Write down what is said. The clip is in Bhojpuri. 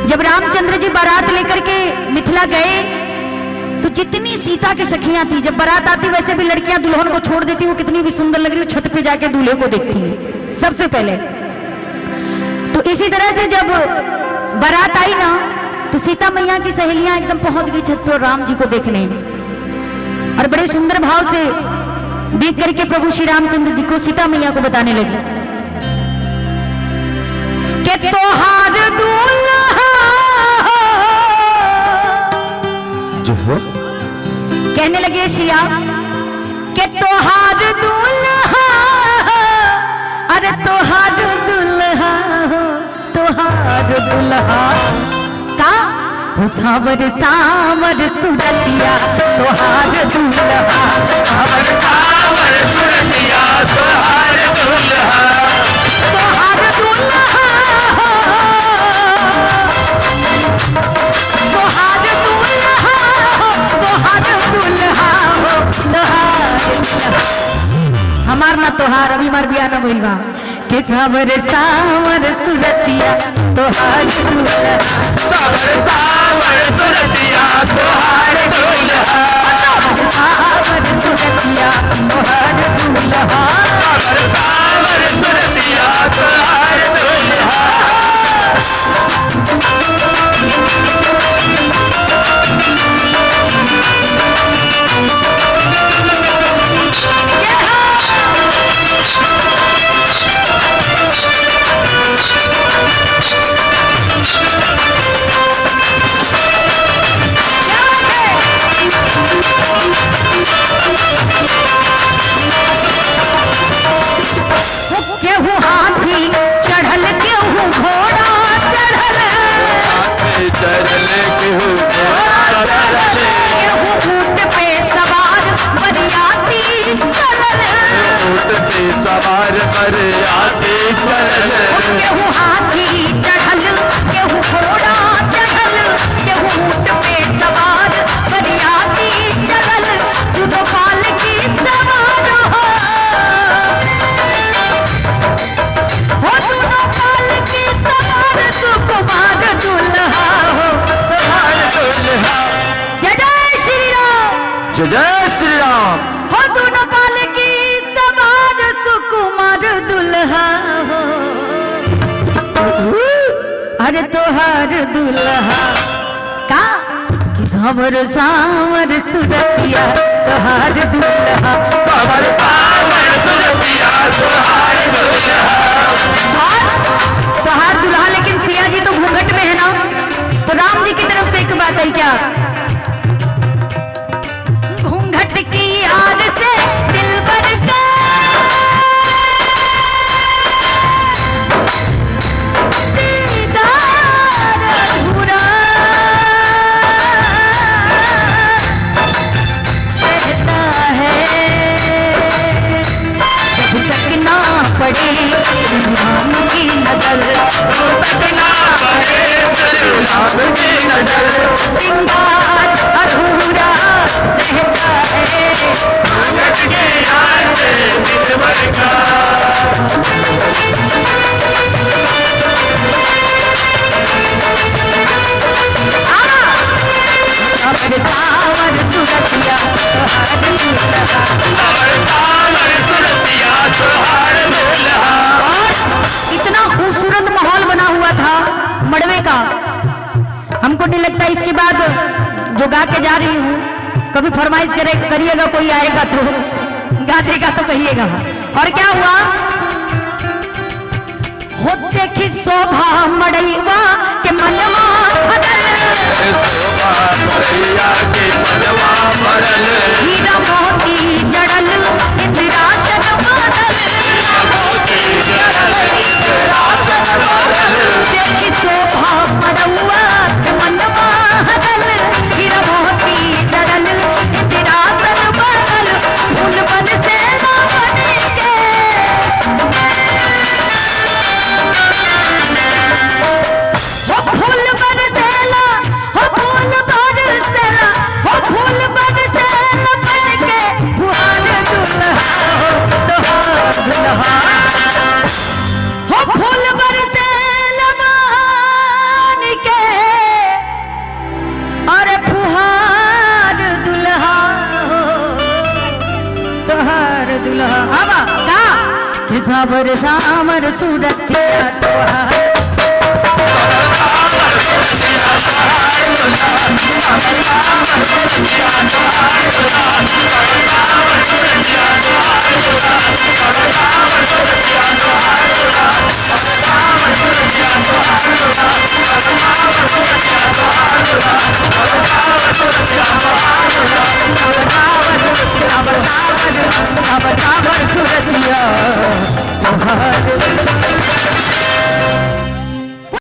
जब रामचंद्र जी बारात लेकर के मिथिला गए तो जितनी सीता की सखियां थी, जब बारात आती वैसे भी लड़कियां दुल्हन को छोड़ देती, वो कितनी भी सुंदर लग रही हो छत पे जाके दूल्हे को देखती है सबसे पहले। तो इसी तरह से जब बारात आई ना तो सीता मैया की सहेलियां एकदम पहुंच गई छत पर राम जी को देखने, और बड़े सुंदर भाव से देख करके प्रभु श्री रामचंद्र जी को सीता मैया को बताने लगी कि तोहार दूल्हा जो हो, कहने लगे सिया कि तोहार दूल्हा, अरे तोहार दूल्हा हो, तोहार दूल्हा का हो सावर सावर सुरतिया, तोहार दूल्हा सावर सावर सुरतिया, तोहार दूल्हा, तोहार दूल्हा हो, तोहार दूल्हा हो, तोहार दूल्हा हो, तोहार दूल्हा। हमार ना तोहार अभी मार बिया ना बोलवा के सावर सावर सुरतिया, तोहार दूल्हा, सावर सावर सुरतिया, तोहार दूल्हा, सावर सुरतिया, तोहार दूल्हा, सावर सावर सुरतिया, तोहार दूल्हा। केहू हाथी चढ़ल, केहू घोड़ा चढ़ल, चढ़ल केहू घोड़ा चढ़ल, केहू ऊंट पे सवार बरियाती चढ़ल, ऊंट पे सवार बरियाती चढ़ल, केहू हाथी चढ़ल, केहू घोड़ा चढ़ल, केहू ऊंट पे सवार बरियाती चढ़ल, तू तो पालकी सवार हो, कुमार दूल्हा हो, कुमार दूल्हा। जय जय श्री राम, जय जय श्री राम हो, दोनों पालकी सवार सुकुमार दूल्हा हो, अरे तोहार दूल्हा का सावर सावर सुरतिया, तोहार दूल्हा, सावर सावर सुरतिया, तोहार दूल्हा, तोहार दूल्हा। लेकिन सिया जी तो घूंघट में है ना, तो राम जी की तरफ से एक बात है क्या, घूंघट की याद से दिल भर का दीदार अधूरा रहता है, जब तक ना पड़े राम की नजर, जब तक ना पड़े राम की नजर, सिंगार अधूरा रहता है, घूंघट के याद से दिल भर का। सावर सावर सुरतिया, तोहार दूल्हा, सावर सावर सुरतिया, तोहार दूल्हा। इतना खूबसूरत माहौल बना हुआ था मड़वे का, हमको नहीं लगता इसके बाद जो गा के जा रही हूँ कभी फरमाइश करिएगा, कोई आएगा तो गा देगा तो कहिएगा। और क्या हुआ, होते की शोभा मड़ैया के मनवा भरल, शोभा मड़ैया के मनवा भरल, हीरा मोती जड़ल, इंद्रासन बादल, हीरा मोती जड़ल, इंद्रासन बादल, देखी शोभा मड़ौआ के मनवा भरल, हीरा मोती जड़ल, इंद्रासन बादल, फूल बन से बन के सावर सावर सूरतिया तोहार Thank you.